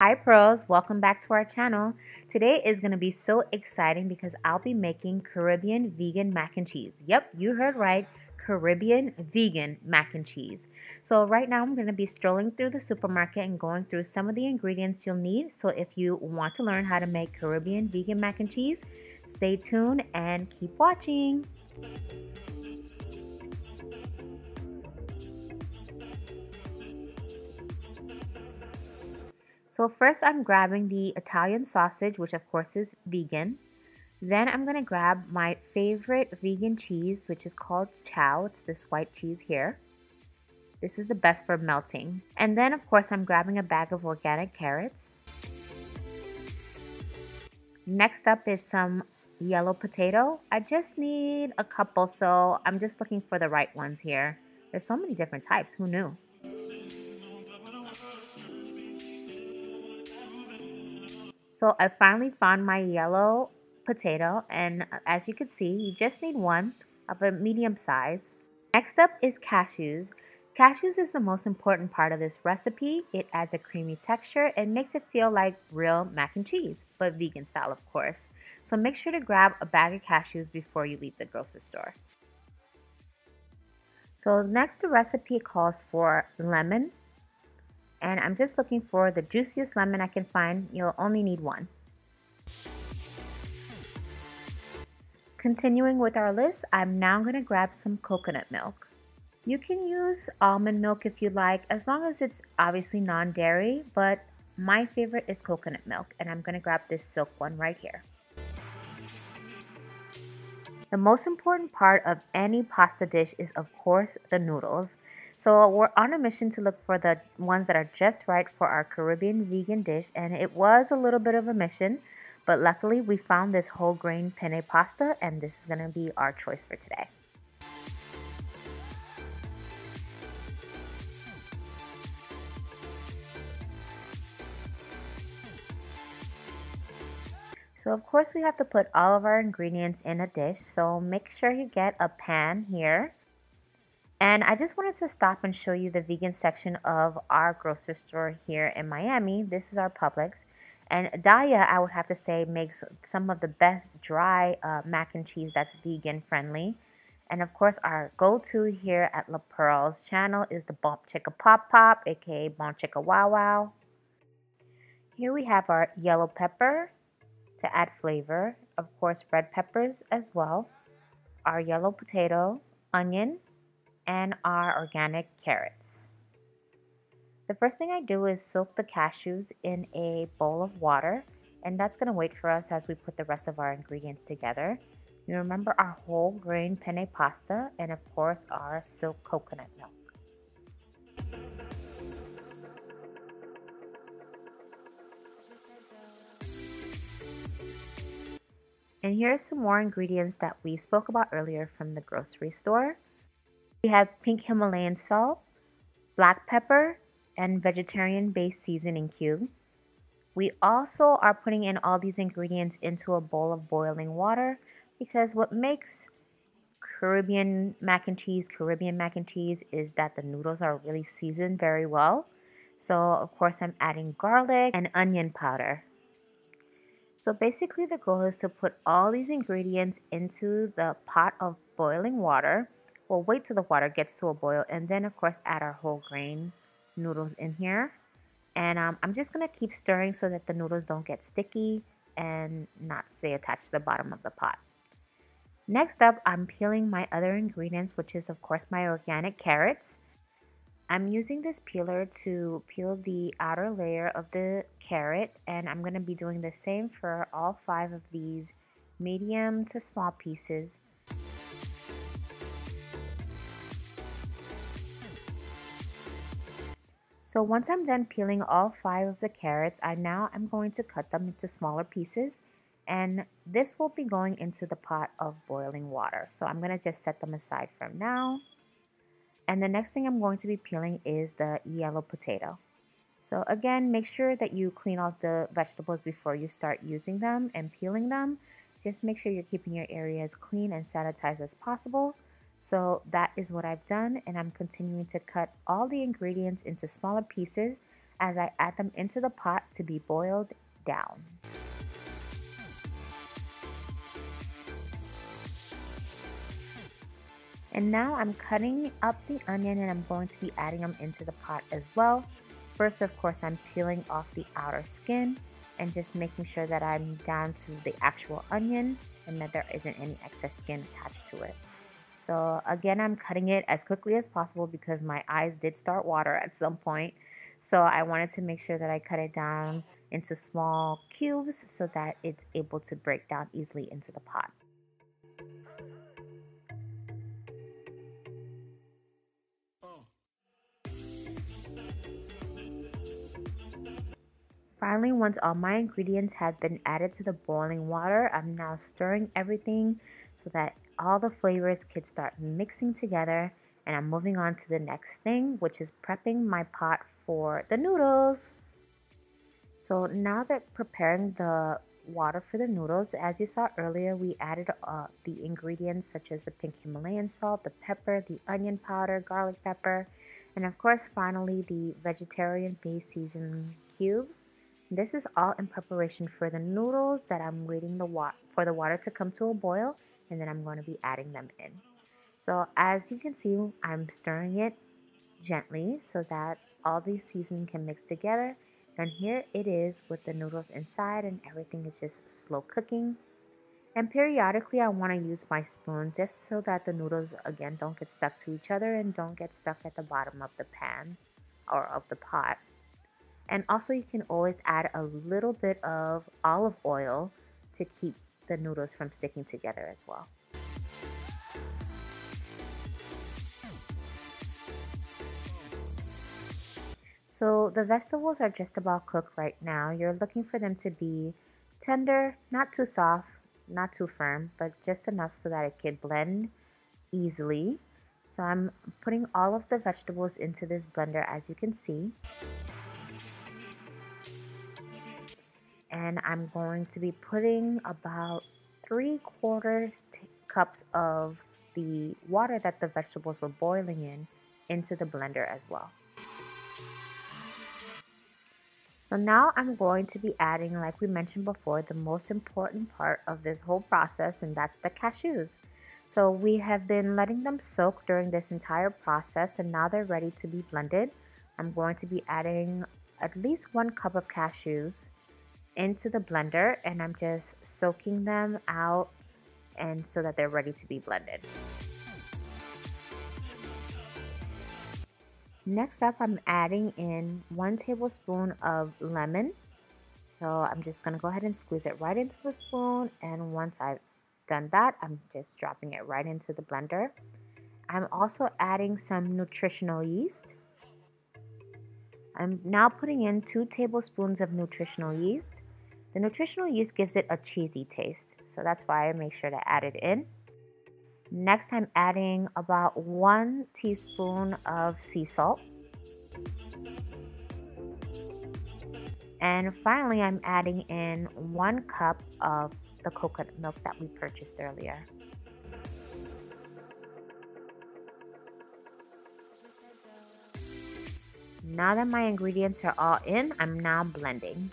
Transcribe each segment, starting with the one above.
Hi pros, welcome back to our channel. Today is going to be so exciting because I'll be making Caribbean vegan mac and cheese. Yep, you heard right, Caribbean vegan mac and cheese. So right now I'm going to be strolling through the supermarket and going through some of the ingredients you'll need. So if you want to learn how to make Caribbean vegan mac and cheese, stay tuned and keep watching. So first I'm grabbing the Italian sausage, which of course is vegan. Then I'm going to grab my favorite vegan cheese, which is called chow. It's this white cheese here. This is the best for melting. And then of course I'm grabbing a bag of organic carrots. Next up is some yellow potato. I just need a couple, so I'm just looking for the right ones here. There's so many different types, who knew? So I finally found my yellow potato, and as you can see, you just need one of a medium size. Next up is cashews. Cashews is the most important part of this recipe. It adds a creamy texture and makes it feel like real mac and cheese, but vegan style of course. So make sure to grab a bag of cashews before you leave the grocery store. So next the recipe calls for lemon, and I'm just looking for the juiciest lemon I can find. You'll only need one. Continuing with our list, I'm now going to grab some coconut milk. You can use almond milk if you like, as long as it's obviously non-dairy, but my favorite is coconut milk, and I'm going to grab this silk one right here. The most important part of any pasta dish is of course the noodles. So we're on a mission to look for the ones that are just right for our Caribbean vegan dish, and it was a little bit of a mission, but luckily we found this whole grain penne pasta, and this is going to be our choice for today. So of course we have to put all of our ingredients in a dish, so make sure you get a pan here. And I just wanted to stop and show you the vegan section of our grocery store here in Miami. This is our Publix. And Daya, I would have to say, makes some of the best dry mac and cheese that's vegan friendly. And of course our go-to here at La Perle's channel is the Bomb Chicka Pop Pop, aka Bomb Chicka Wow Wow. Here we have our yellow pepper to add flavor, of course red peppers as well, our yellow potato, onion, and our organic carrots. The first thing I do is soak the cashews in a bowl of water, and that's going to wait for us as we put the rest of our ingredients together. You remember our whole grain penne pasta and of course our silk coconut milk. And here are some more ingredients that we spoke about earlier from the grocery store. We have pink Himalayan salt, black pepper, and vegetarian-based seasoning cube. We also are putting in all these ingredients into a bowl of boiling water because what makes Caribbean mac and cheese is that the noodles are really seasoned very well. So of course I'm adding garlic and onion powder. So basically the goal is to put all these ingredients into the pot of boiling water. We'll wait till the water gets to a boil and then of course add our whole grain noodles in here. And I'm just going to keep stirring so that the noodles don't get sticky and not stay attached to the bottom of the pot. Next up, I'm peeling my other ingredients, which is of course my organic carrots. I'm using this peeler to peel the outer layer of the carrot, and I'm going to be doing the same for all 5 of these medium to small pieces. So once I'm done peeling all 5 of the carrots, I'm going to cut them into smaller pieces, and this will be going into the pot of boiling water. So I'm going to just set them aside for now. And the next thing I'm going to be peeling is the yellow potato. So again, make sure that you clean off the vegetables before you start using them and peeling them. Just make sure you're keeping your area as clean and sanitized as possible. So that is what I've done, and I'm continuing to cut all the ingredients into smaller pieces as I add them into the pot to be boiled down. And now I'm cutting up the onion and I'm going to be adding them into the pot as well. First, of course, I'm peeling off the outer skin and just making sure that I'm down to the actual onion and that there isn't any excess skin attached to it. So again, I'm cutting it as quickly as possible because my eyes did start water at some point. So I wanted to make sure that I cut it down into small cubes so that it's able to break down easily into the pot. Finally, once all my ingredients have been added to the boiling water, I'm now stirring everything so that all the flavors could start mixing together, and I'm moving on to the next thing, which is prepping my pot for the noodles. So now that preparing the water for the noodles, as you saw earlier, we added the ingredients such as the pink Himalayan salt, the pepper, the onion powder, garlic pepper, and of course finally the vegetarian base seasoning cube. This is all in preparation for the noodles that I'm waiting for the water to come to a boil, and then I'm going to be adding them in. So as you can see, I'm stirring it gently so that all the seasoning can mix together. And here it is with the noodles inside, and everything is just slow cooking. And periodically I want to use my spoon just so that the noodles again don't get stuck to each other and don't get stuck at the bottom of the pan or of the pot. And also you can always add a little bit of olive oil to keep the noodles from sticking together as well. So the vegetables are just about cooked right now. You're looking for them to be tender, not too soft, not too firm, but just enough so that it can blend easily. So I'm putting all of the vegetables into this blender, as you can see. And I'm going to be putting about 3/4 cups of the water that the vegetables were boiling in into the blender as well. So now I'm going to be adding, like we mentioned before, the most important part of this whole process, and that's the cashews. So we have been letting them soak during this entire process, and now they're ready to be blended. I'm going to be adding at least 1 cup of cashews into the blender, and I'm just soaking them out and so that they're ready to be blended. Next up, I'm adding in 1 tablespoon of lemon. So I'm just going to go ahead and squeeze it right into the spoon, and once I've done that, I'm just dropping it right into the blender. I'm also adding some nutritional yeast. I'm now putting in 2 tablespoons of nutritional yeast. The nutritional yeast gives it a cheesy taste, so that's why I make sure to add it in. Next, I'm adding about 1 teaspoon of sea salt. And finally, I'm adding in 1 cup of the coconut milk that we purchased earlier. Now that my ingredients are all in, I'm now blending.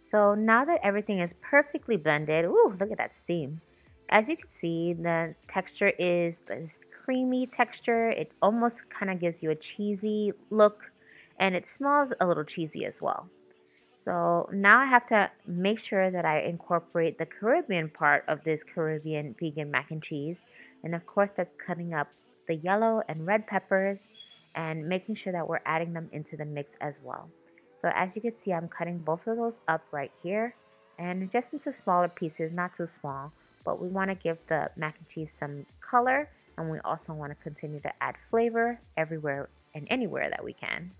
So now that everything is perfectly blended, ooh, look at that steam. As you can see, the texture is this creamy texture. It almost kind of gives you a cheesy look, and it smells a little cheesy as well. So now I have to make sure that I incorporate the Caribbean part of this Caribbean vegan mac and cheese. And of course, that's cutting up the yellow and red peppers and making sure that we're adding them into the mix as well. So as you can see, I'm cutting both of those up right here and just into smaller pieces, not too small, but we want to give the mac and cheese some color, and we also want to continue to add flavor everywhere and anywhere that we can.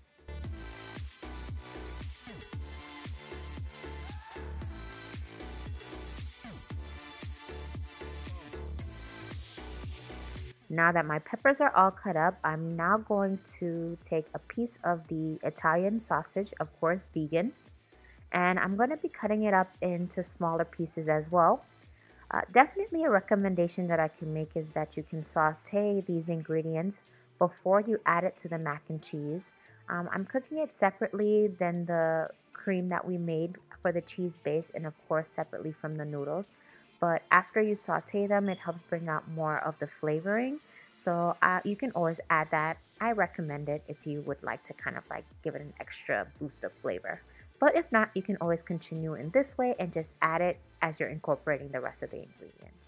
Now that my peppers are all cut up, I'm now going to take a piece of the Italian sausage, of course vegan, and I'm going to be cutting it up into smaller pieces as well. Definitely a recommendation that I can make is that you can saute these ingredients before you add it to the mac and cheese. I'm cooking it separately than the cream that we made for the cheese base, and of course separately from the noodles. But after you saute them, it helps bring out more of the flavoring. So you can always add that. I recommend it if you would like to kind of like give it an extra boost of flavor. But if not, you can always continue in this way and just add it as you're incorporating the rest of the ingredients.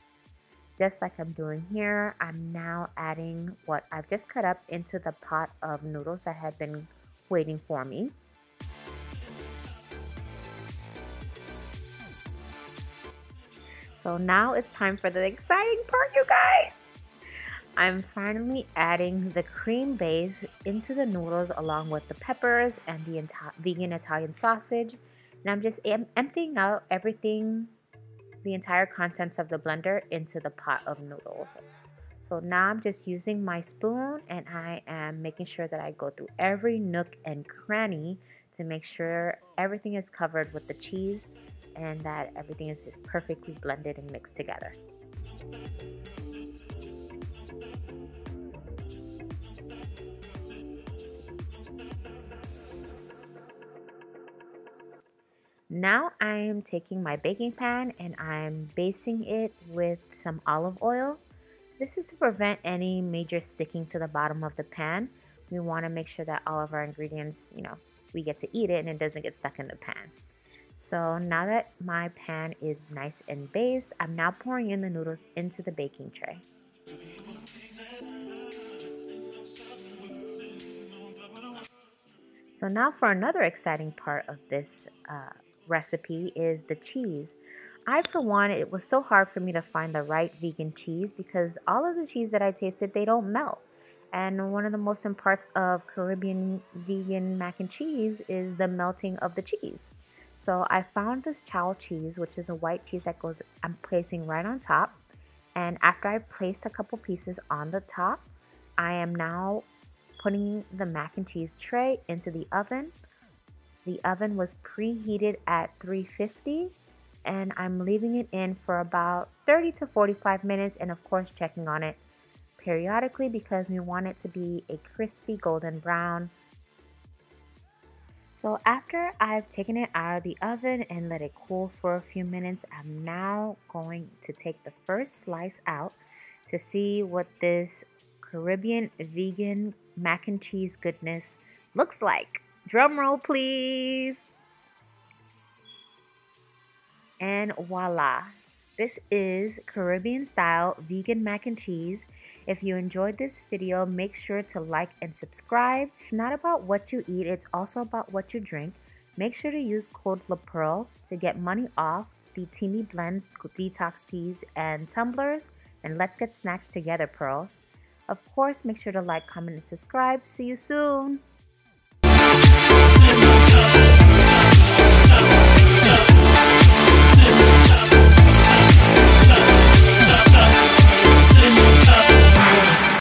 Just like I'm doing here, I'm now adding what I've just cut up into the pot of noodles that had been waiting for me. So now it's time for the exciting part, you guys! I'm finally adding the cream base into the noodles along with the peppers and the vegan Italian sausage. And I'm just emptying out everything, the entire contents of the blender into the pot of noodles. So now I'm just using my spoon and I am making sure that I go through every nook and cranny to make sure everything is covered with the cheese and that everything is just perfectly blended and mixed together. Now I'm taking my baking pan and I'm basting it with some olive oil. This is to prevent any major sticking to the bottom of the pan. We want to make sure that all of our ingredients, we get to eat it and it doesn't get stuck in the pan. So now that my pan is nice and basted, I'm now pouring in the noodles into the baking tray. So now for another exciting part of this recipe is the cheese. I, for one, it was so hard for me to find the right vegan cheese because all of the cheese that I tasted, they don't melt. And one of the most important parts of Caribbean vegan mac and cheese is the melting of the cheese. So I found this chow cheese, which is a white cheese that I'm placing right on top. And after I've placed a couple pieces on the top, I am now putting the mac and cheese tray into the oven. The oven was preheated at 350 and I'm leaving it in for about 30 to 45 minutes and of course checking on it periodically because we want it to be a crispy golden brown. So after I've taken it out of the oven and let it cool for a few minutes, I'm now going to take the first slice out to see what this Caribbean vegan mac and cheese goodness looks like. Drum roll, please. And voila. This is Caribbean style vegan mac and cheese. If you enjoyed this video, make sure to like and subscribe. It's not about what you eat, it's also about what you drink. Make sure to use code LaPerle to get money off the Teamy Blends detox teas and tumblers. And let's get snatched together, pearls. Of course, make sure to like, comment, and subscribe. See you soon.